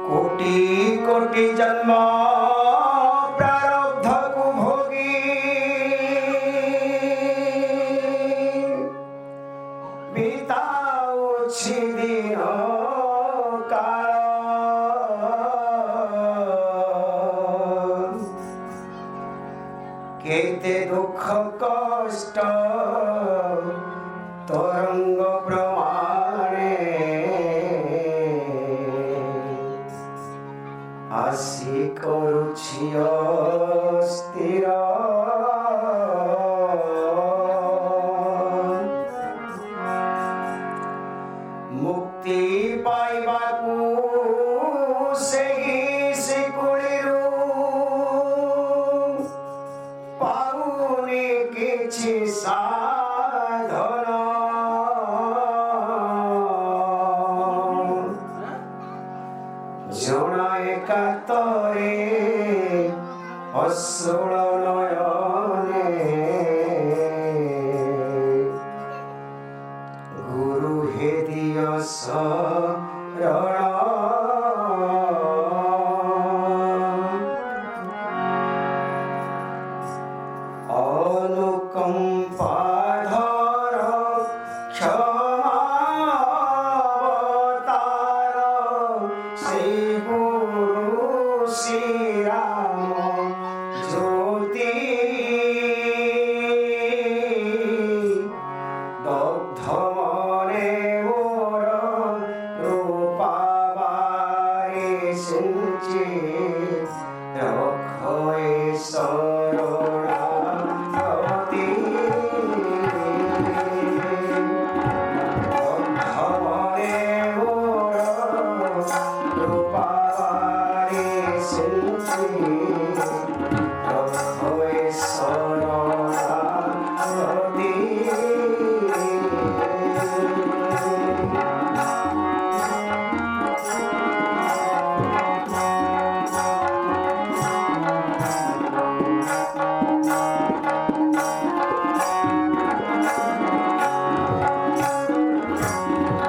কোটি কোটি জন্ম প্রারব্ধকু ভোগী বিতাউছি দিন কাল কেতে দুঃখ কষ্ট তরঙ্গ প্রমাণে আসি করুছি স্থির মুক্তি পাইবাকু সেই শিকুলিরু পাউনি কিছু সাধন জনায় কাতরে অশ্রুল নয়নে গুরু হে দিয় শরণ অনুকম্পাধর ক্ষমাবতার শ্রী গুরু শ্রীরাম জ্যোতি দগ্ধ মনে মোর রূপাবারে সিঞ্চি রক্ষয়ে শরণাগতি দগ্ধ মনে মোর রূপাবারে সিঞ্চি রক্ষয়ে শরণাগতি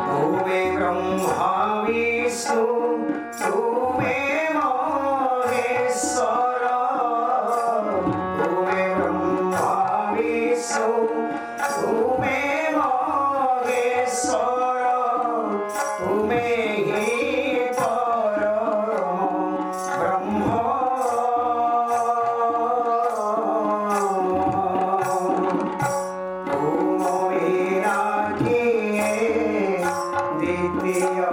তুমি ব্রহ্মা বিষ্ণু তুমি মহেশ্বর তুমি ব্রহ্মা বিষ্ণু তুমি মহেশ্বর তুমি হি পরম ব্রহ্ম তুমি রাখিয়ে দ্বিতীয়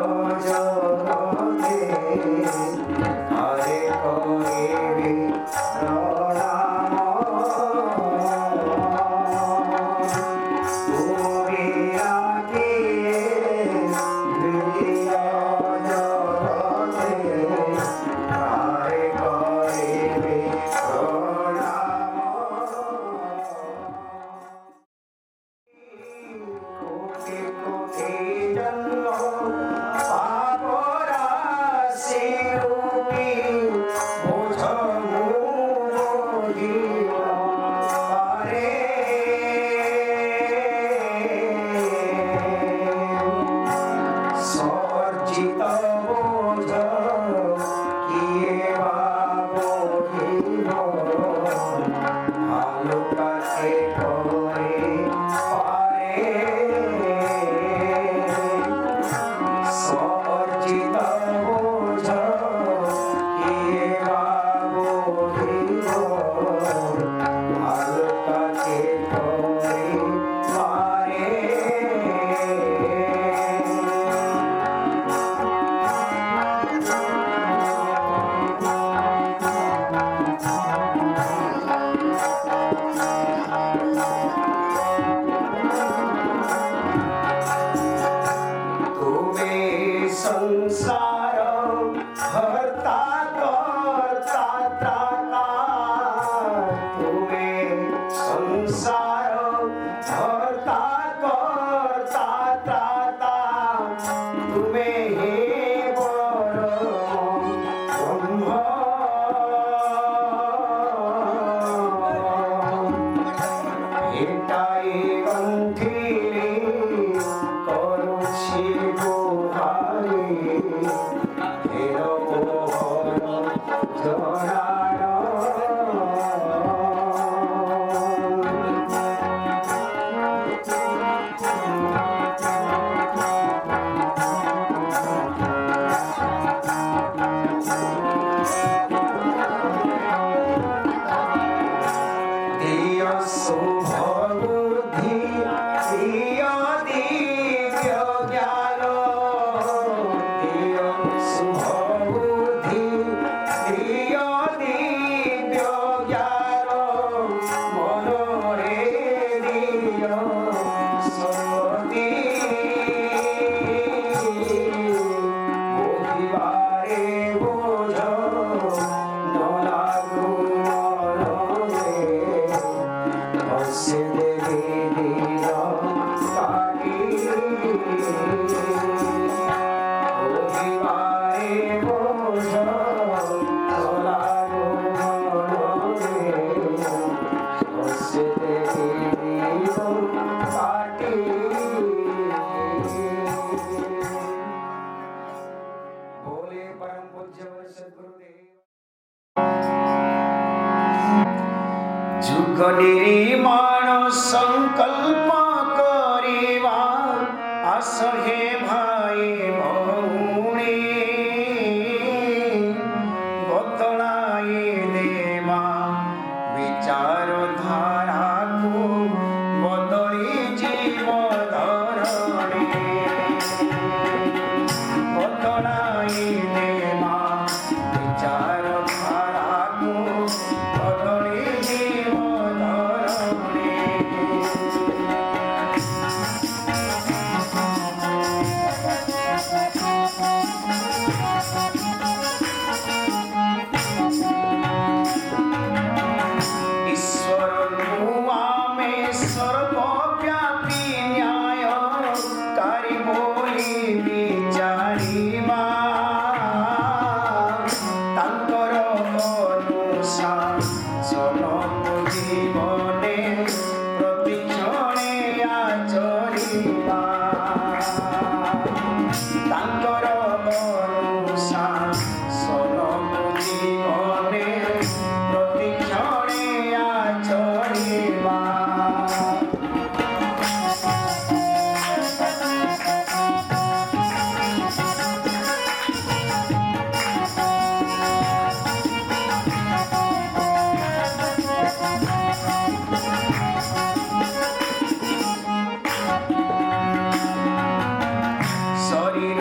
জগতে হরে করিবি প্রণাম তুমি রাখিয়ে দ্বিতীয় জগতে হরে করিবি প্রণাম কোটি কোটি জন্ম পাপরাশি রূপী বোঝ মুজিব পারে সর্জিত বোঝ কিয়ে বা বোঝিব ভালো কাছে করে পারে সর্জিত বোঝ কিয়ে বা বোঝিব ভালো কাছে করে পারে তুমি সংসার হর্তা কর্তা ত্রাতা তুমি সংসার হর্তা কর্তা ত্রাতা তুমি হে পরম ব্রহ্ম এটাই গন্থিলি করুছি গুহারি হেরো ধরানো দিয় শুভ বুদ্ধি দিয় দিব্য জ্ঞান দিয় শুভ বুদ্ধি দিয় দিব্য জ্ঞান মনরে দিয় সতী বুঝিবারে বোঝ নলাগু মনরে হসে দেবী দিল পাটি বুঝিবারে বোঝ নলাগু মনরে হসে দেবী দিল পাটি बोले परम पूज्य सद्गुरुदेव जुग निर्माण संकल्प करिवा आस हे भाई भौणी बतलाई देवा विचार धारा को बदली जीव धरणी बतलाई देवा विचार धारा को बदली जीव धरणी ईश्वर नुआमे सर्वव्यापी न्यायकारी बोली विचारिबा तांकर अनुशासन जीवने प्रतिक्षणे आचरिबा तांकर अनुशासन जीवने प्रतिक्षणे आचरिबा शरीर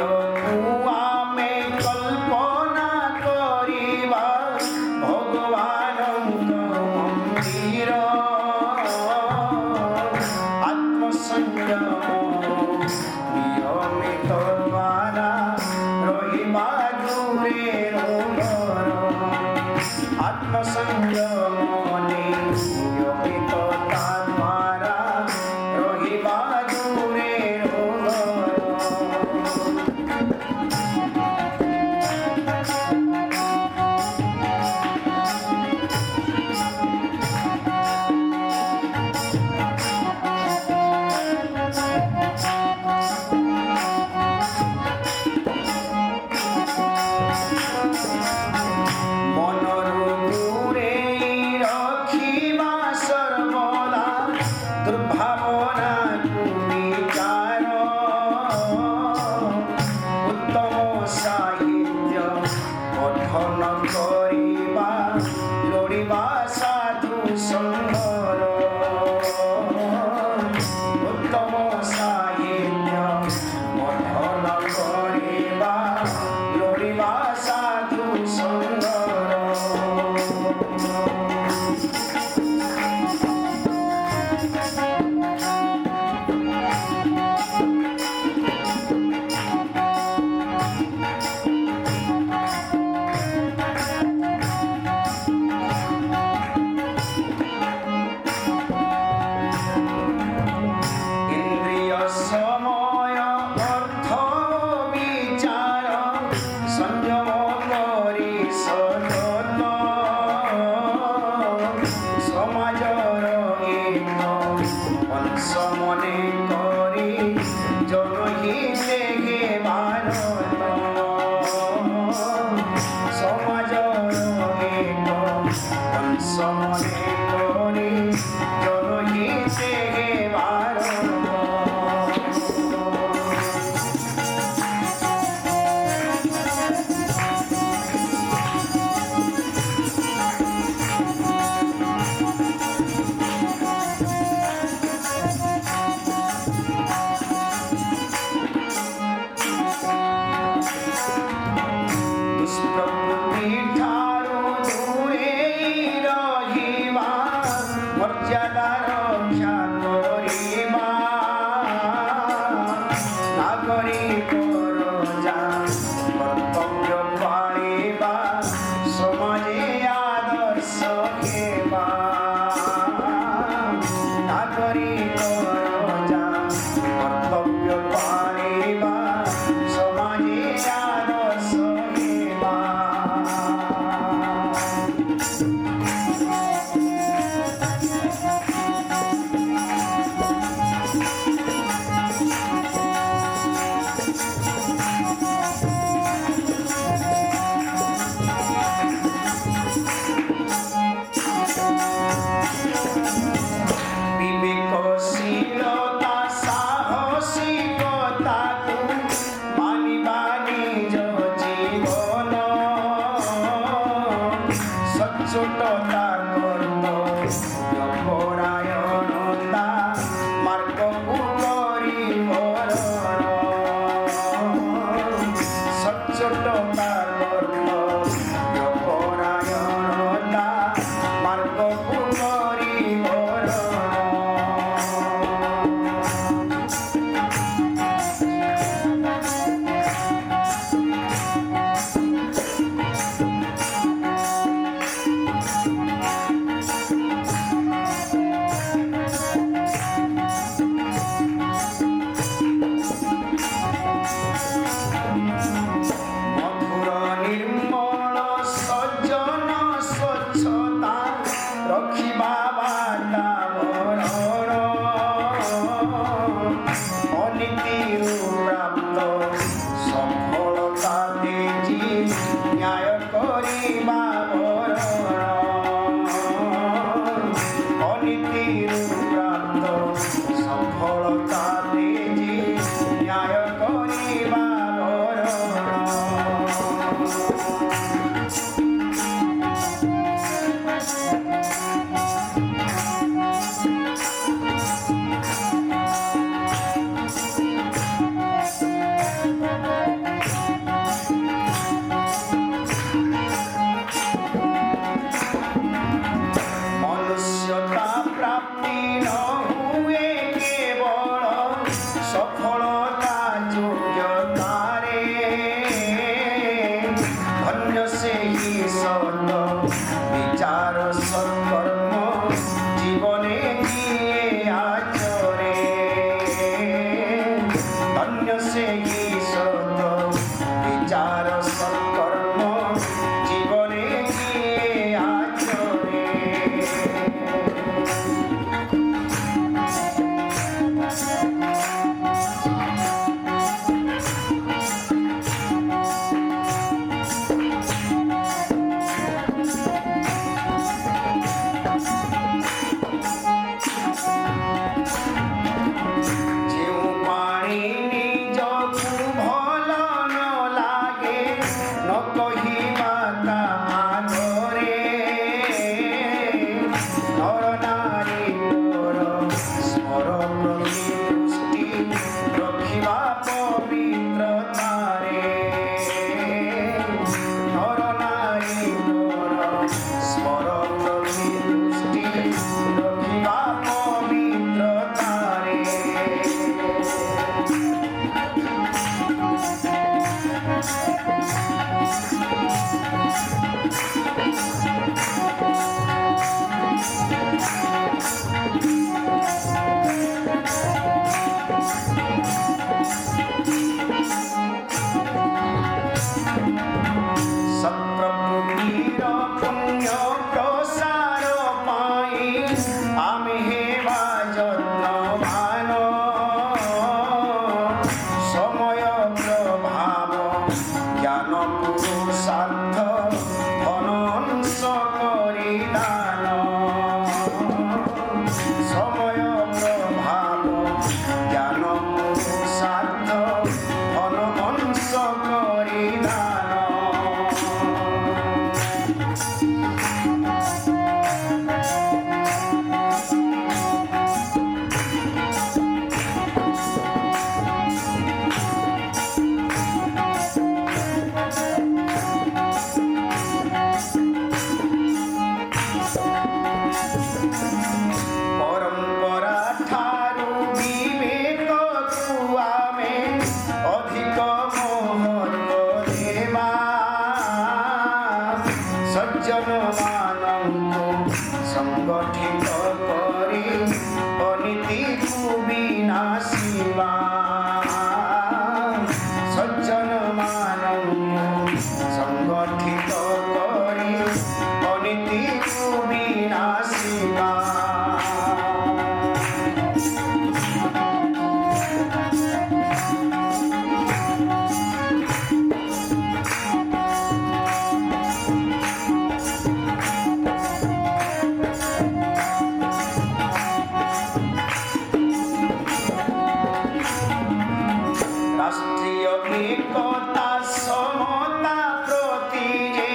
একতা সমতা প্রতি যে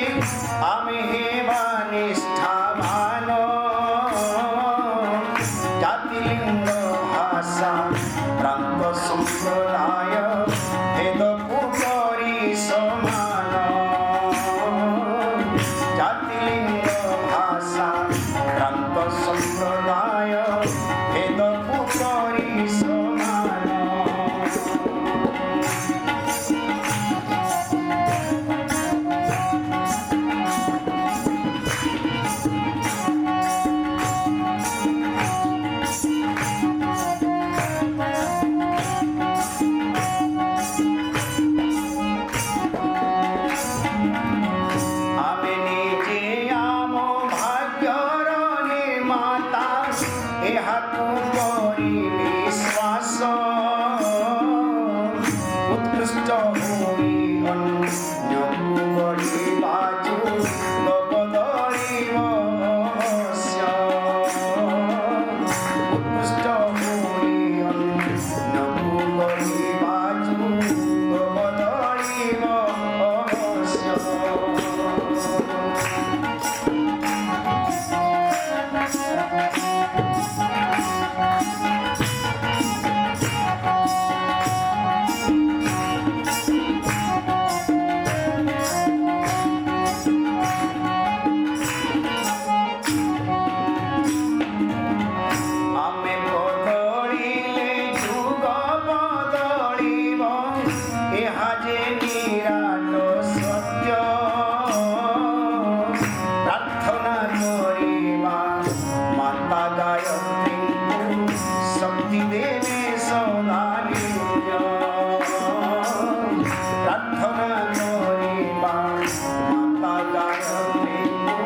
আমি হেবা নিষ্ঠাবান জাতিলিঙ্গ ভাষা প্রান্ত সম্প্রদায় ভেদকু করি সমান জাতিলিঙ্গ ভাষা প্রান্ত সম্প্রদায় ভেদকু করি সমান আমি নিজে আম ভাগ্যর নির্মাতা এহাকু করি বিশ্বাস উৎকৃষ্ট হই অন্যকু বড়ি বাজু বদলিব অবশ্য উৎকৃষ্ট হই অন্যকু বড়ি বাজু বদলিব অবশ্য ଆମେ ବଦଳିଲେ ଯୁଗ ବଦଳିବ ଏହା ଯେ ନିରାଟ ସତ୍ୟ ପ୍ରାର୍ଥନା କରିବା ମାତା ଗାୟତ୍ରୀଙ୍କୁ ଶକ୍ତି ଦେବେ ସଦା ନିଜ ପ୍ରାର୍ଥନା କରିବା ମାତା ଗାୟତ୍ରୀଙ୍କୁ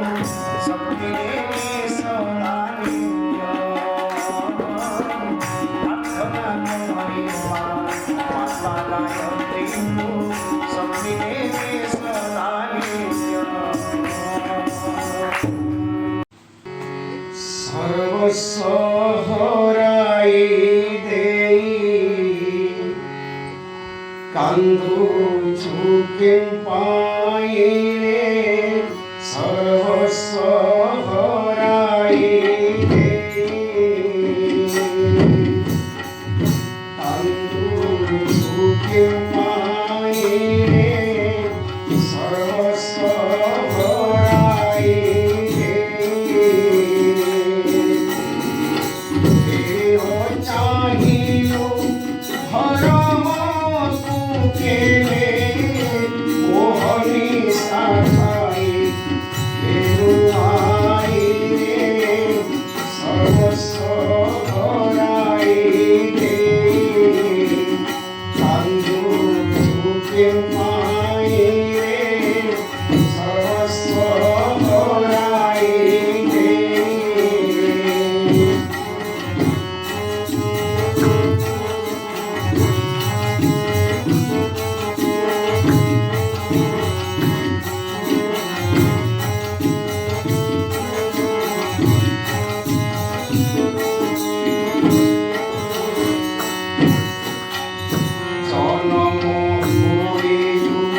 ଶକ୍ତି ଦେବେ ସଦା ନିଜ ପ୍ରାର୍ଥନା କରିବା ମାତା ଗାୟତ୍ରୀଙ୍କୁ ଶକ୍ତି ଦେବେ ସଦା ନିଜ সর্বস্ব হরাই দেই কান্দুছু কেন পাইলে সর্বস্ব হরাই দেই কান্দুছু কেন পাইলে সর্বস্ব হরাই चाहियो धर्म केले मोहनी साखाई आई सर्वस्व हराई दे कांदू झुके माई सर्वस्व हराई दे জনম হয়ে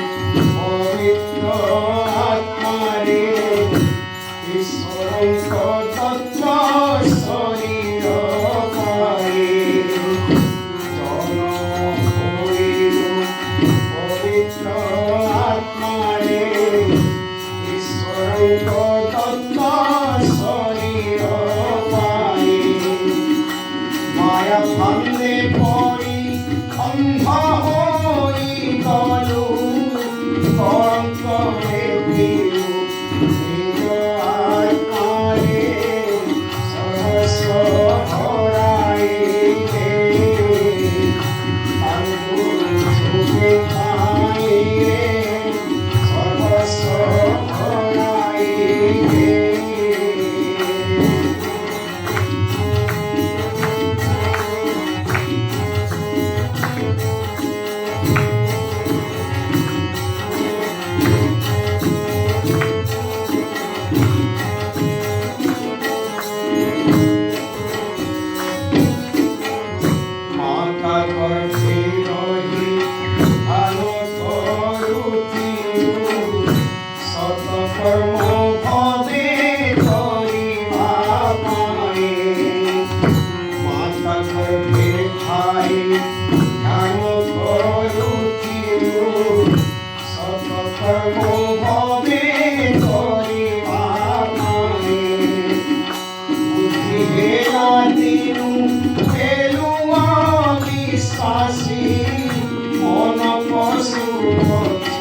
হচ্ছে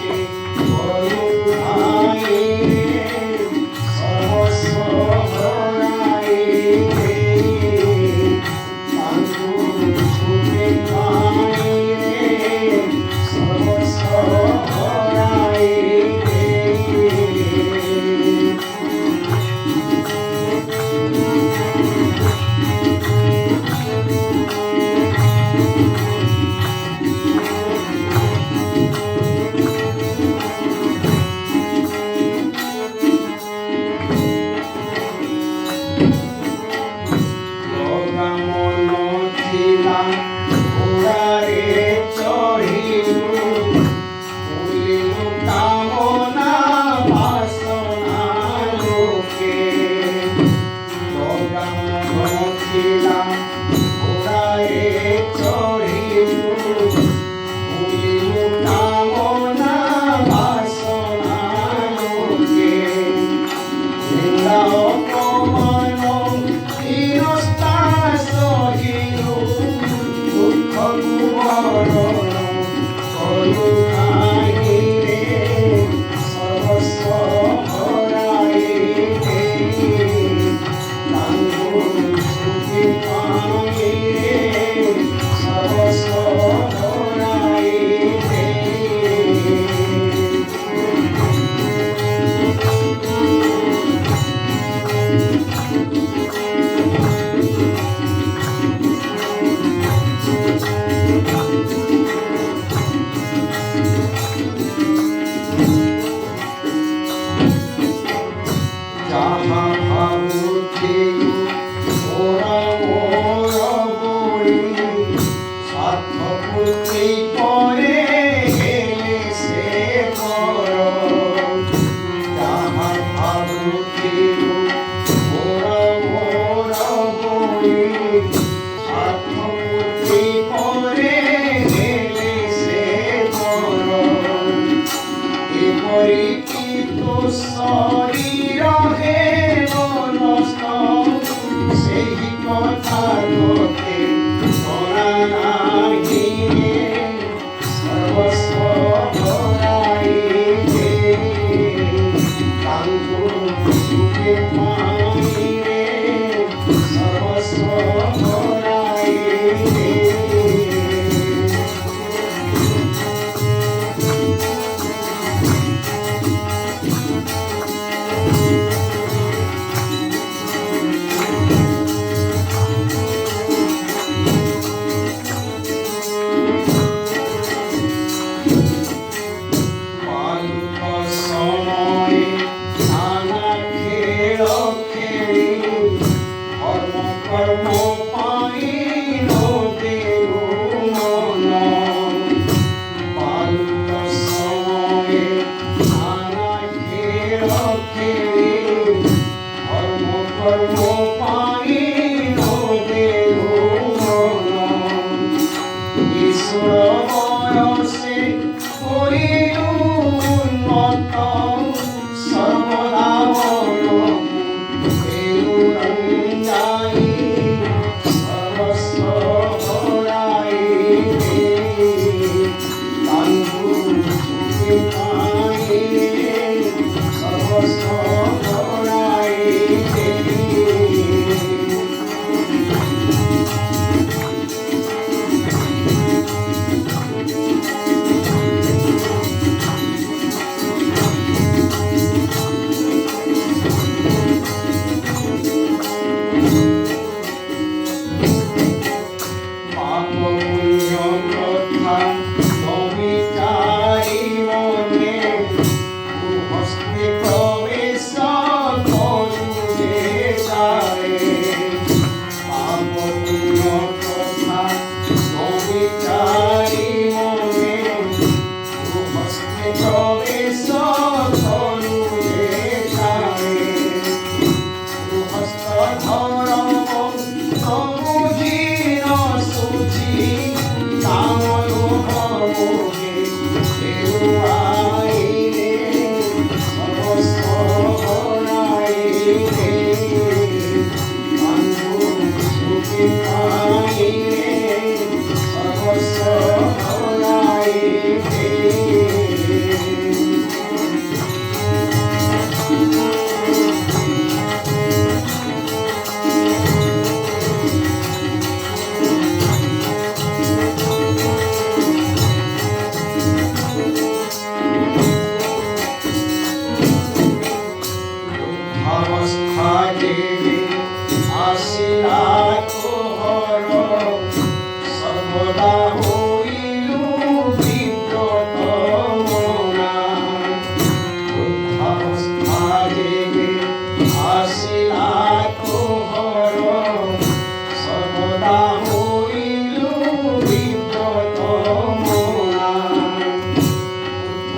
করুণায় সর্বস্ব হরাই রে আঙ্গুল ছুটে পাই রে সর্বস্ব হরাই রে Hare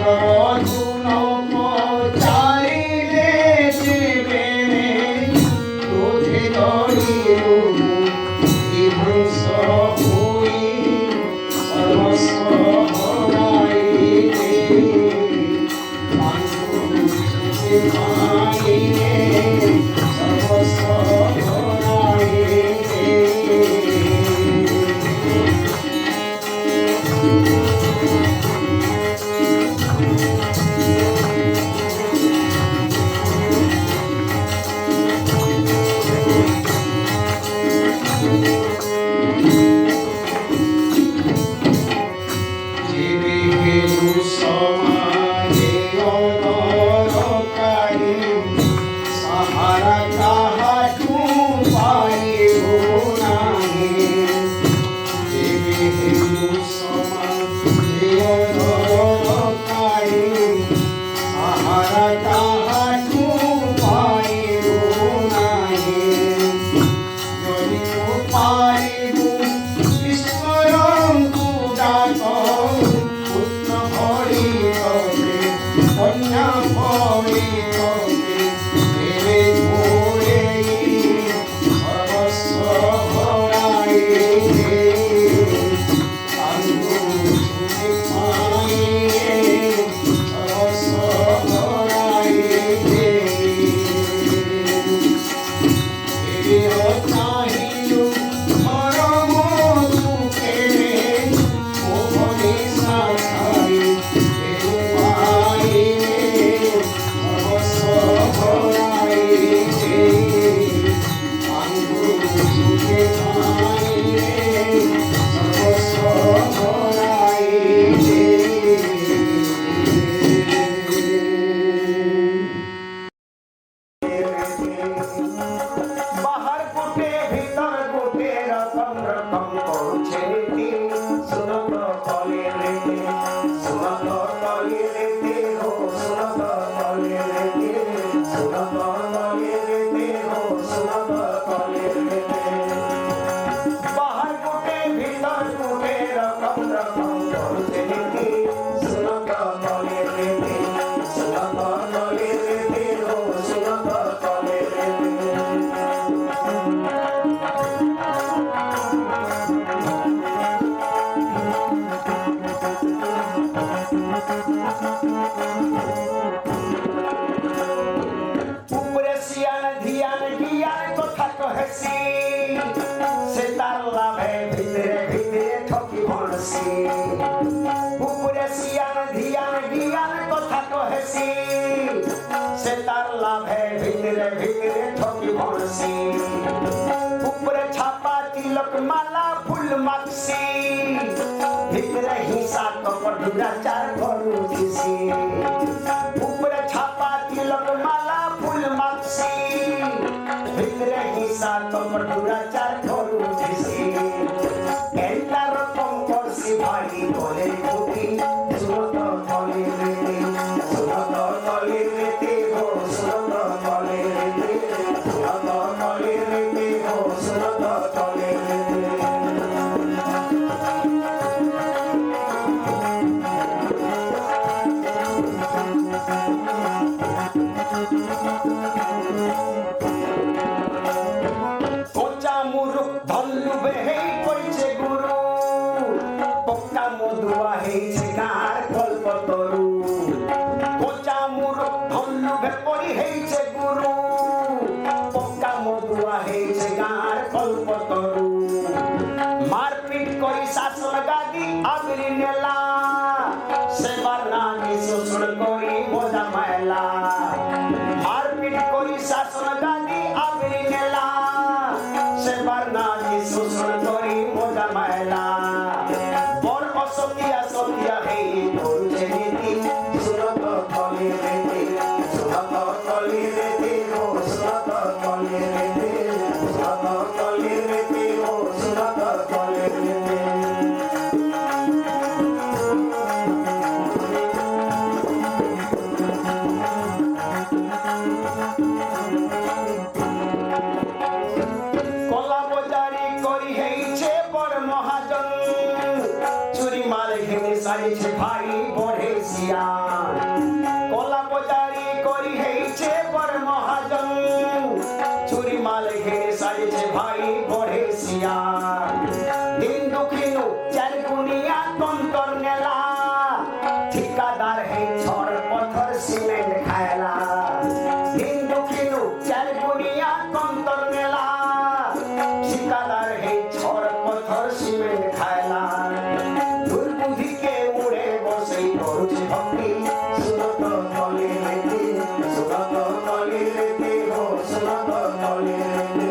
সরধুন চালিলে দেবে ক্রোধে দরিল বিধ্বংস হই সর্বস্ব হরাইলে পাণ্ডুকে পাইলে সর্বস্ব হরাইলে মালা ফুল মাখছি ভিতরে হিংসা কপট দুরাচার করুছি উপরে ছাপা তিলক মালা ফুল মাখছি ভিতরে হিংসা কপট দুরাচার করুছি এন্টা রকম করছি ভাই বলে খুকি সুরত বলে রেতে সুরত বলে রেতে গো সুরত বলে রেতে সুরত বলে রেতে গো সুরত বলে রেতে কোচা মুরুক ধল্লু বেহে কইছে গুরু পক্কা মধুয়া হেইছে গার কল্পতরু কোচা মুরুক ধল্লু বেপরি হেইছে গুরু পক্কা মধুয়া হেইছে গার কল্পতরু মারপিট করি শাসন গাদি আগলি নেলা সেবার নামি শোষণ করি মজা মায়লা মারপিট করি শাসন গাদি আগলি নেলা সেবার নামি শোষণ করি মজা মায়লা বড় অসতিয়া সতিয়া হেই করছে নীতি সুরত তলে রেতে সুরত তলে রেতে ও সুরত তলে রেতে সুরত তলে রেতে ও সুরত তলে রেতে কলা বজারি করি হেইছে বড় মহাজন চুরি মাল ঘেনে সাইছে ভাই বড়ে সিয়া হেই ছড় পথর সিমেন্ট খায়লা হিন্দু খিনু চার গুনিয়া কন্তর মেলা ঠিকাদার হেই ছড় পথর সিমেন্ট খায়লা দুর্বুদ্ধিকে উড়ে বসে করছে ভক্তি সুরত তলে রেতে সুরত তলে রেতে হো সুরত তলে রেতে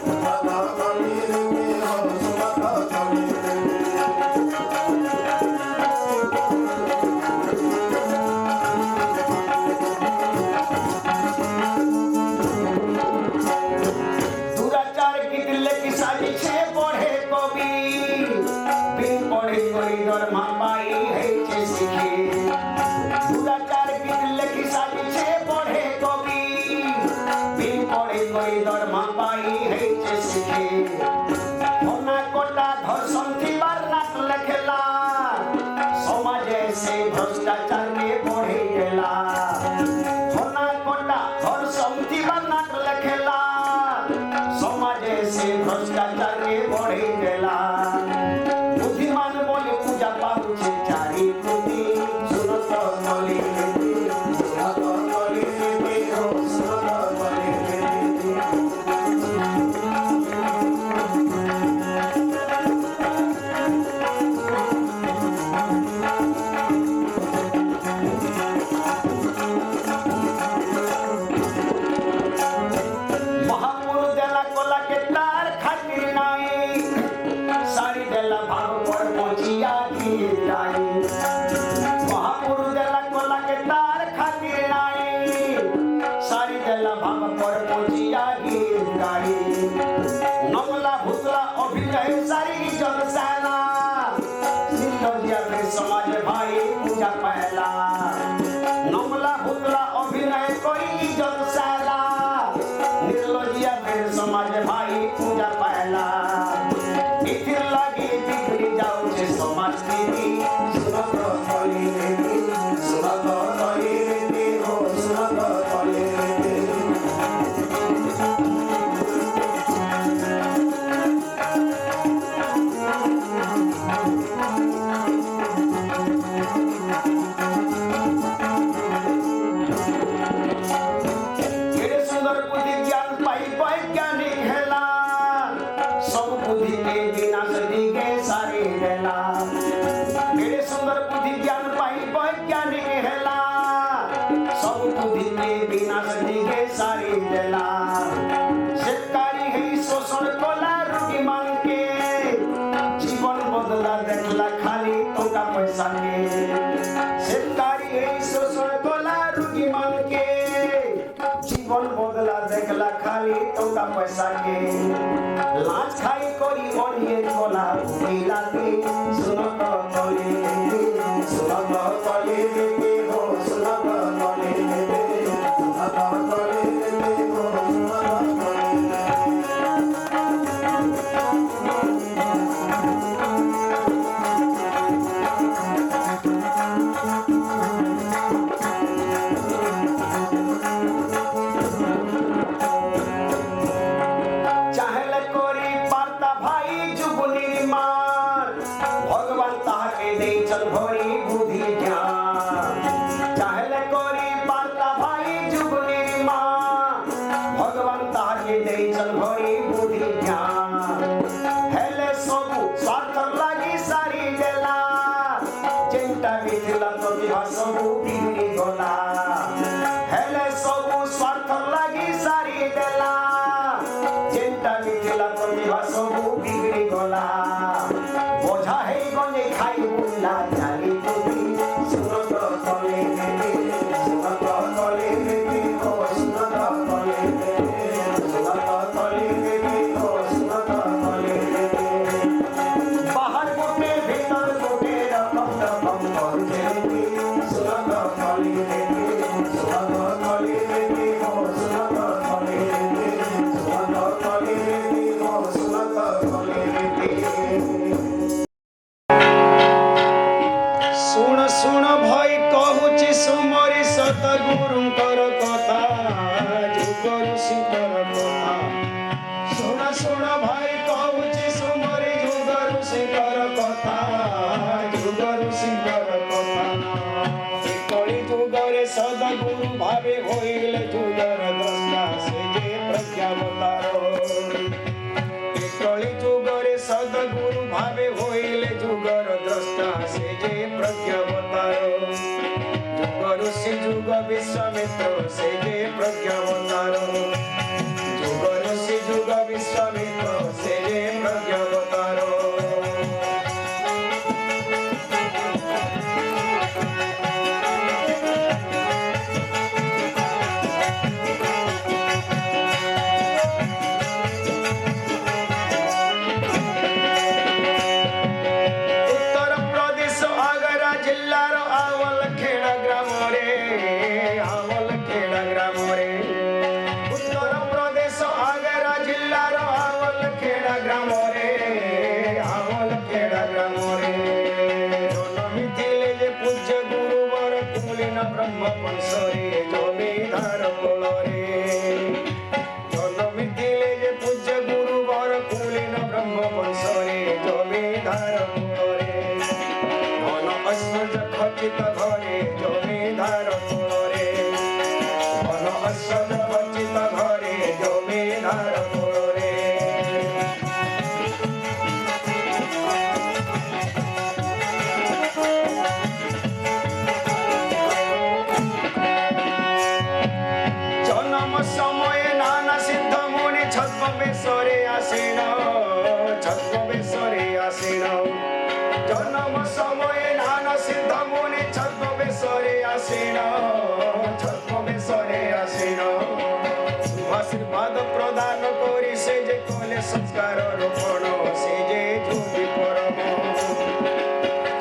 সুরত তলে রেতে হো সুরত তলে দুরাচার কি দিলে কি সাজিছে পড়ে কবি বিন পড়ে করিডর মাপাই হয়েছে শিখে দুরাচার কি দিলে কি সাজিছে পড়ে কবি বিন পড়ে করিডর মাপাই হয়েছে শিখে ঘনা কোটা ধর্ষণ থিবার নাট লেখেলা সমাজে সে ভ্রষ্টাচারকে পড়ে গেলা ঘনা কোটা ধর্ষণ থিবার নাট লেখেলা সমাজে সে ভ্রষ্টাচারকে পড়ে গেলা বুদ্ধিমান বলে পূজা পাচ্ছে চারি কোটি সুরত তলে রেতে সুরত তলে রেতে হো সুরত তলে রেতে মহাপুরু দেলা কলাকে তার খাতির নাই সারি দেলা ভাগ পর পচিয়া দিয়ে যায় মহাপুরু দেলা কলাকে তার খাতির নাই সারি দেলা ভাগ পর পচিয়া দিয়ে যায় নমলা ভুতলা অভিনয় সারি জলসালা নির্লজ্জা বে সমাজ ভাই পূজা পায়লা নমলা ভুতলা অভিনয় করি জলসালা নির্লজ্জা বে সমাজ ভাই পূজা পায়লা এটির লাগে বিগড়ি যাচ্ছে সমাজ নীতি সুরত তলে রেতে সুরত তলে রেতে হো সুরত তলে রেতে কেড়ে সুন্দর বুদ্ধি জ্ঞান পাই বৈজ্ঞানিক হেলা সব বুদ্ধিকে বিনাশ দিকে সারি দেলা কেড়ে সুন্দর বুদ্ধি জ্ঞান পাই বৈজ্ঞানিক হেলা সব বুদ্ধিকে বিনাশ দিকে সারি দেলা সরকারি হেই শোষণ কলা রুগী মানকে জীবন বদলা দেখলা খালি টাকা পয়সাকে সরকারি হেই শোষণ কলা রুগী মানকে জীবন বদলা দেখলা খালি টাকা পয়সাকে লাজ খাই করি অনিয়ে কলা মিলাতে সুরত তলে রেতে সুরত তলে রেতে হো সুরত তলে রেতে সুরত তলে রেতে হো সুরত তলে চাহলে করি পার্তা ভাই যুগ নির্মাণ ভগবান তাহাকে দেইছেন ভরি বুদ্ধি জ্ঞান চাহলে করি পার্তা ভাই যুগ নির্মাণ ভগবান তাহাকে দেইছেন ভরি বুদ্ধি জ্ঞান হেলে সবু স্বার্থ লাগি সারি দেলা চিন্তা বিথিলা প্রতিভা সবু বিগড়ি গলা হেলে সবু স্বার্থ লাগি সারি দেলা চিন্তা বিথিলা প্রতিভা সবু বিগড়ি গলা বোঝা হেই গঞ্জে খাই বুল্লা চালি কুটি সুরত তলে রেতে সুরত তলে রেতে হো সুরত তলে রেতে সুরত তলে রেতে হো সুরত তলে রেতে বাহার গোটে ভিতর গোটে রকম রকম করছে রেতে সুরত তলে রেতে সুরত তলে রেতে হো সুরত তলে রেতে সুরত তলে রেতে হো সুরত তলে রেতে শুণ শুণ ভাই কহুছি সুমরি সত গুরুঙ্কর কথা যুগ ঋষিকর কথা শুণ শুণ ভাই কহুছি সুমরি যুগ ঋষিকর কথা যুগ ঋষিকর কথা सद्गुरु भावे होइले जुगर द्रष्टा से जे प्रज्ञावतार कली जुगरे सद्गुरु भावे होइले जुगर द्रष्टा से जे प्रज्ञावतार जुगर से जुग विश्वामित्र से जे प्रज्ञावतार जुगर से जुग विश्वामित्र से जे प्रज्ञावतार ब्रह्म पंसरे जमीदार कोलरे जन्मिथिले जे पूज्य गुरुवर कुलीन ब्रह्म पंसरे जमीदार कोलरे धन ऐश्वर्य खचित घरे जमीदार कोलरे धन ऐश्वर्य खचित घरे जमीदार कोलरे समय नाना सिद्ध मुनि छद्मवेशरे आसीन छद्मवेशरे आसीन जन्म समय नाना सिद्ध मुनि छद्मवेशरे आसीन छद्मवेशरे आसीन आशीर्वाद प्रदान करी से जे कले संस्कार रोपण से जे जोगी परम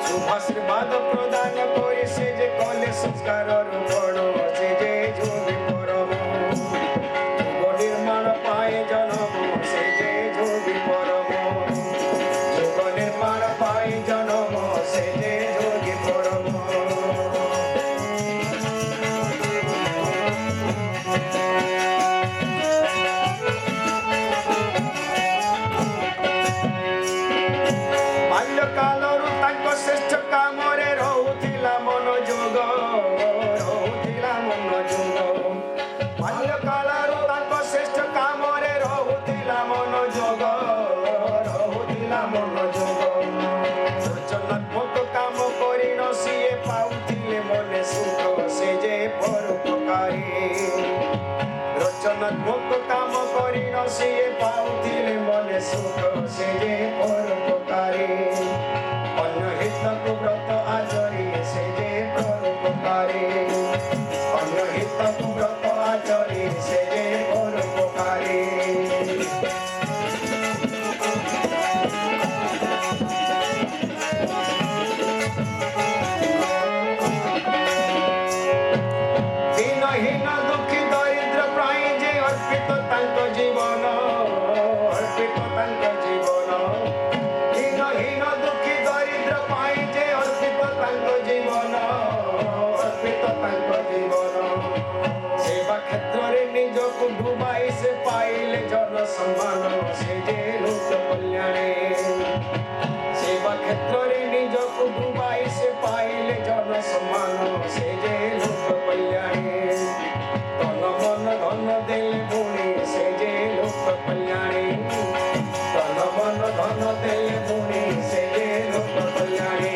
शुभाशीर्वाद प्रदान करी से जे कले संस्कार रोपण से जे जोगी परम निर्माण पाए जन्म से जे जोगी परम युग निर्माण पाए जन्म से जे जोगी परम बाल्यकालरू तांको श्रेष्ठ कामरे रहुथिला मनोयोग रहुथिला मनोयोग बाल्यकालरू तांको श्रेष्ठ कामरे रहुथिला मनोयोग रहुथिला मनोयोग रचनात्मक काम करी न सिए पाउथिले मने सुख से जे परोपकारी रचनात्मक काम करी न सिए पाउथिले मने सुख से जे परोपकारी अन्य हितक व्रत आचरी से जे परोपकारी अन्य हितक व्रत आचरी से जे परोपकारी दीनहीन दुखी दरिद्र प्राणी जे अर्पित तांको जीवन अर्पित तांको जीवन दीनहीन दुखी दरिद्र प्राणी जे अर्पित तांको जीवन अर्पित तांको जीवन सेवा क्षेत्र रे निजको डुबाई से पाइले जन सम्मान से जे लोक कल्याणे सेवा क्षेत्र रे निजको डुबाई से पाइले जन सम्मान से जे लोक कल्याणे तन मन धन देले मुनि से जे लोक कल्याणे तन मन धन देले मुनि से जे लोक कल्याणे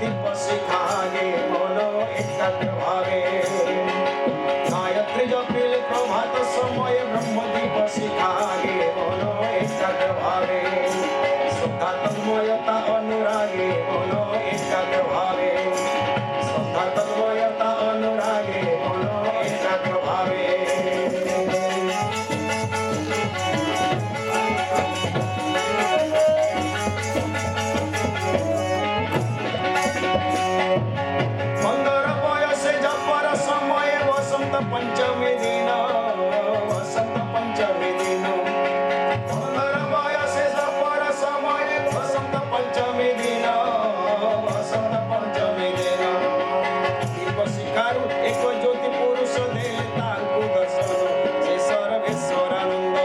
दीप शिखागे मन एकाग्र भावे गायत्री जपिले प्रभात समय ब्रह्म दीप शिखागे मन एकाग्र भावे श्रद्धा तन्मयता अनुरागे मन एकाग्र भावे श्रद्धा तन्मयता अनुरागे मन एकाग्र भावे पंचमी दिन वसंत पंचमी दिन 15 बयसे जपर समय वसंत पंचमी दिन वसंत पंचमी दिन दीप शिखारु एक ज्योति पुरुष देले तांकु दर्शन से सर्वेश्वरानंद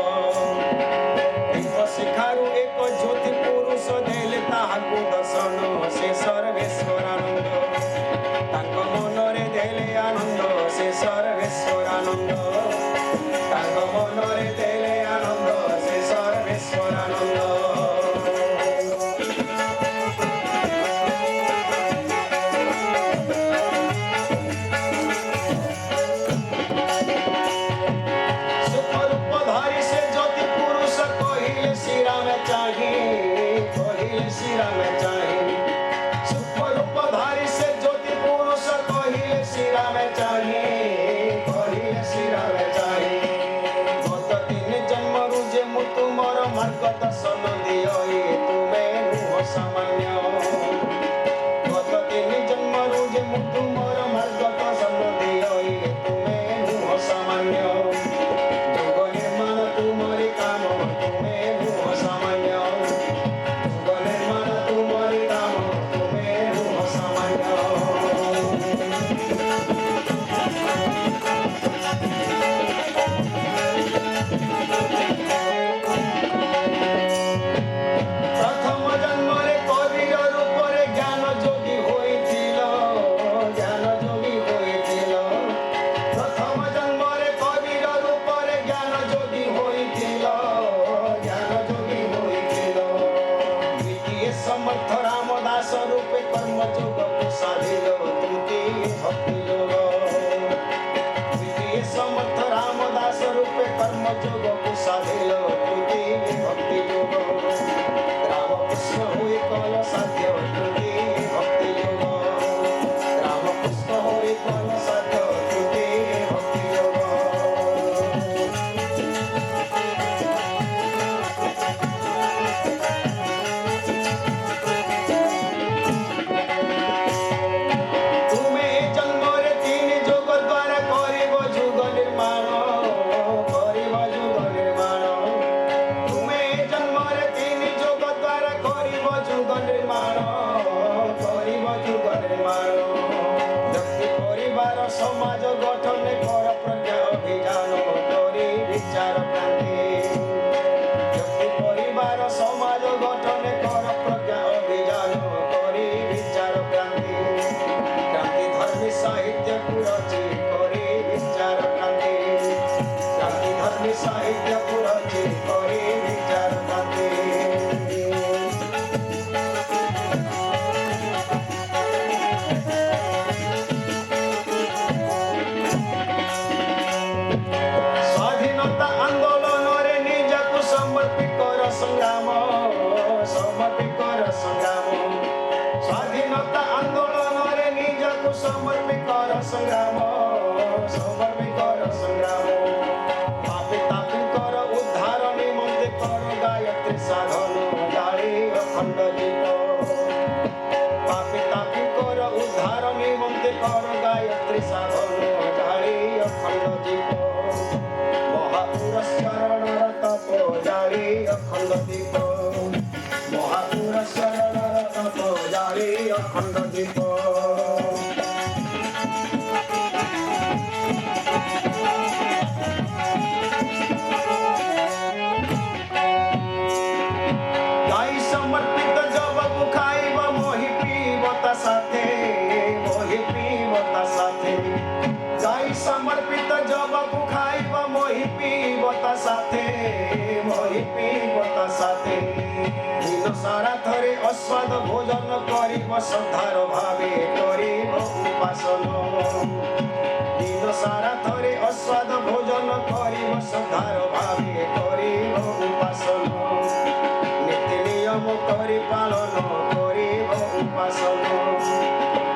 दीप शिखारु एक ज्योति पुरुष देले तांकु दर्शन से सर्वेश्वरानंद तांको मनरे देले आनंद से सर्वेश्वरानंद तांको मनरे देले आनंद से सर्वेश्वरानंद सुखरूपधारी से ज्योति पुरुष कहिले सिरा में चाहिए कहिले सिरा में चाहिए सुखरूपधारी से ज्योति पुरुष कहिले सिरा में चाहिए कहिले सिरा में चाहिए गत दिन जन्म रुजे मुतु मोर मार्ग दर्शन दियो तुमे नुह सामान्य गत दिन जन्म रुजे मुतु मोर मार्ग दर्शन दियो तुमे नुह सामान्य जुग निर्माण तुमरी काम तुमे नुह सामान्य जुग निर्माण तुमरी काम तुमे नुह सामान्य प्रथम जन्मरे कविर रूपरे ज्ञान जोगी होइथिल प्रथम जन्मरे कविर रूपरे ज्ञान जोगी होइथिल द्वितीय समर्थ रामदास रूपे कर्म जोग साधिल तृतीय भक्ति योग द्वितीय समर्थ रामदास रूपे कर्म जोग साधिल तृतीय भक्ति योग रामकृष्ण हुए कल साध्य तृतीय भक्ति योग रामकृष्ण हुए कल साध्य तृतीय भक्ति योग तुमे जन्मरे तीन जोग द्वारा करिब जुग निर्माण तुमे जन्मरे तीन जोग द्वारा करिब जुग निर्माण व्यक्ति परिवार समाज गठन कर प्रज्ञा अभियान करी विचार क्रांति व्यक्ति परिवार समाज गठन कर प्रज्ञा अभियान करी विचार क्रांति क्रांति धर्मी साहित्य पुरची करी विचार क्रांति क्रांति धर्मी साहित्य पुरची करी विचार क्रांति स्वाधीनता आंदोलन रे निजकु समर्पित कर संग्राम स्वाधीनता आंदोलन रे निजकु समर्पित कर संग्राम पापी तापी कर उद्धार निमंते कर गायत्री साधन जारी अखंड दीप पापी तापी कर उद्धार निमंते कर गायत्री साधन जारी अखंड दीप महापुरुष चरण तप जारी अखंड दीप महापुरुष चरण तप जारी अखंड दीप गाई समर्पित जब खाइब मोहि पीबता साथे गाई समर्पित जब खाइब मोहि पीबता साथे दिन सारा थरे অস্বাদ ভোজন করিব শ্রদ্ধার ভাবে করিব উপাসন দিন সারা ধরে অস্বাদ ভোজন করিব শ্রদ্ধার ভাবে করিব উপাসন নীতি নিয়ম করি পালন করিব উপাসন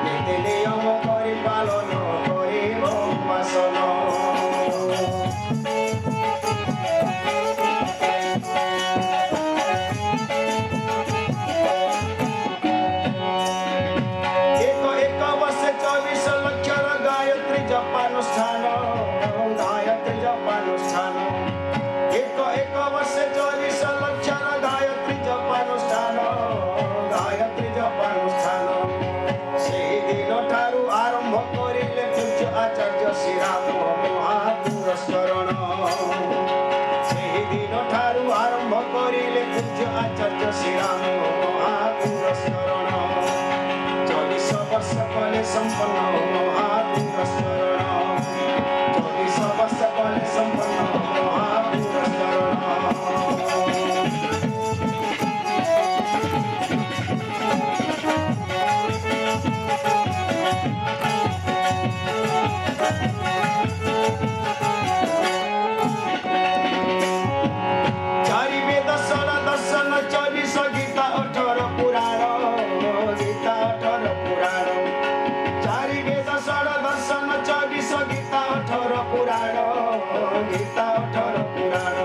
নীতি নিয়ম করি পালন করিব উপাসন ଏକ ଏକ ବର୍ଷେ 24 ଲକ୍ଷର ଗାୟତ୍ରୀ ଜପାନୁଷ୍ଠାନ ଗାୟତ୍ରୀ ଜପାନୁଷ୍ଠାନ ଏକ ଏକ ବର୍ଷେ 24 ଲକ୍ଷର ଗାୟତ୍ରୀ ଜପାନୁଷ୍ଠାନ ଗାୟତ୍ରୀ ଜପାନୁଷ୍ଠାନ ସେହି ଦିନ ଠାରୁ ଆରମ୍ଭ କରିଲେ ପୂଜ୍ୟ ଆଚାର୍ଯ୍ୟ ଶ୍ରୀରାମ ମହାପୁରସ୍କରଣ ସେହି ଦିନ ଠାରୁ ଆରମ୍ଭ କରିଲେ ପୂଜ୍ୟ ଆଚାର୍ଯ୍ୟ ଶ୍ରୀରାମ ମହାପୁରସ୍କରଣ 24 ବର୍ଷ କଲେ ସମ୍ପନ୍ନ ମହାପୁରସ୍କରଣ 24 ବର୍ଷ କଲେ ସମ୍ପନ୍ନ ମହାପୁରସ୍କରଣ ଚାରି ବେଦ ଷୋଳ ଦର୍ଶନ 24 ଗୀତା 18 ପୁରାଣ ଗୀତା 18 ପୁରାଣ ଚାରି ବେଦ ଷୋଳ ଦର୍ଶନ 24 ଗୀତା 18 ପୁରାଣ ଗୀତା 18 ପୁରାଣ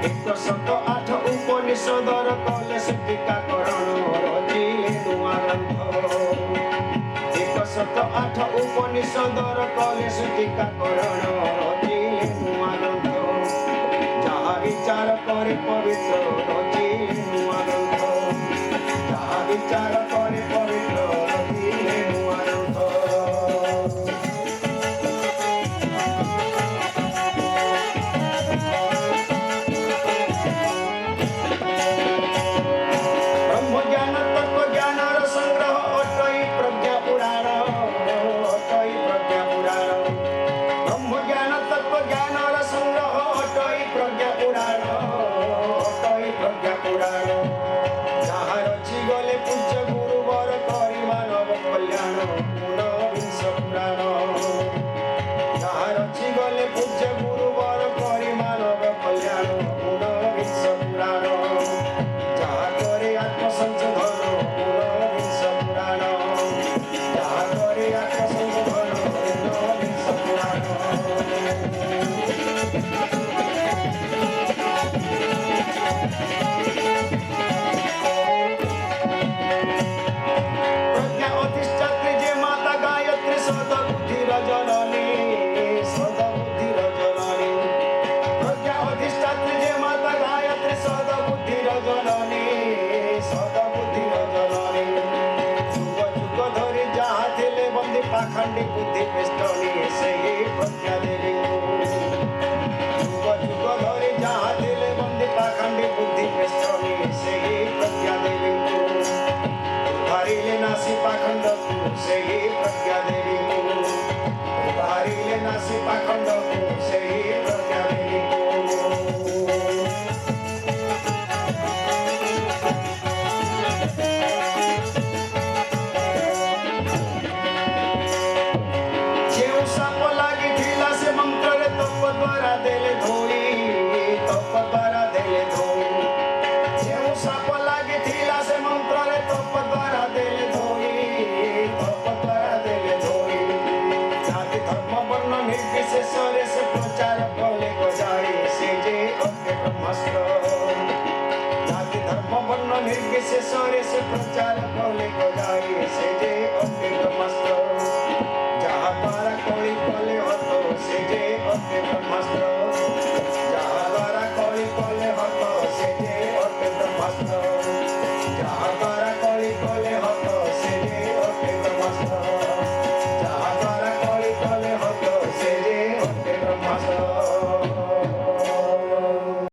108 ଉପନିଷଦର କଲେ ସେ ଟୀକାକରଣ ରଚିଲେ ନୂଆ ଗ୍ରନ୍ଥ 108 ଉପନିଷଦର କଲେ ସେ ଟୀକାକରଣ ରଚିଲେ ନୂଆ ଗ୍ରନ୍ଥ ଯାହା ବିଚାର করে পবিত্র রচিলে নূଆ গ্রন্থ যাহা বিচার করে পবিত্র রচিলে নূଆ গ্রন্থ ব্রহ্মজ্ঞান তত্ত্বজ্ঞানর সংগ্রহ অটই প্রজ্ঞা পুরাণ অটই প্রজ্ঞা পুরাণ ব্রহ্মজ্ঞান তত্ত্বজ্ঞানর সংগ্রহ অটই প্রজ্ঞা পুরাণ অটই প্রজ্ঞা পুরাণ যাহা রচি গলে পূজ্য গুরুবর করি মানব কল্যাণ ঊনবিংশ পুরাণ যাহা রচি গলে পূজ্য গুরুবর করি মানব কল্যাণ ঊনবিংশ পুরাণ যাহা করে আত্মসংশোধন ঊনবিংশ পুরাণ যাহা করে আত্মসংশোধন ঊনবিংশ পুরাণ প্রজ্ঞা অধিষ্ঠাত্রী যে মাতা গায়ত্রী সদবুদ্ধির জননী সদবুদ্ধির জননী প্রজ্ঞা অধিষ্ঠাত্রী যে মাতা গায়ত্রী সদবুদ্ধির জননী সদবুদ্ধির জননী যুগ যুগ ধরি যাহা ଥିଲେ বন্দী পাখণ্ডী বুদ্ধি পেষ্টনী সেই প্রজ্ঞা দেবী যুগ যুগ ধরি যাহা ଥିଲେ বন্দী পাখণ্ডী বুদ্ধি পেষ্টনী সেই প্রজ্ঞা দেবী হারিলে নাসি পাখণ্ডକୁ ସେହି ପ୍ରଜ୍ଞା ଦେବୀକୁ ହାରିଲେ ନାସି ପାଖଣ୍ଡକୁ ସେହି ପ୍ରଜ୍ଞା ଦେବୀକୁ ଯେଉଁ ସାପ ଲାଗିଥିଲା ସେ ମନ୍ତ୍ରରେ ତପ ଦ୍ୱାରା ଦେଲେ ଧୋଇ ତପ ଦ୍ୱାରା ଦେଲେ ଧୋଇ ଯେଉଁ ସାପ ଲାଗିଥିଲା ସେ ମନ୍ତ୍ରରେ ତପ ଦ୍ୱାରା ଦେଲେ ଧୋଇ ତପ ଦ୍ୱାରା ଦେଲେ ଧୋଇ ଜାତି ଧର୍ମ ବର୍ଣ୍ଣ ନିର୍ବିଶେଷରେ ସେ ପ୍ରଚାର କଲେ ଗଜାଇ ସେ ଯେ ଅଟେ ବ୍ରହ୍ମାସ୍ତ୍ର ଜାତି ଧର୍ମ ବର୍ଣ୍ଣ ନିର୍ବିଶେଷରେ ସେ ପ୍ରଚାର କଲେ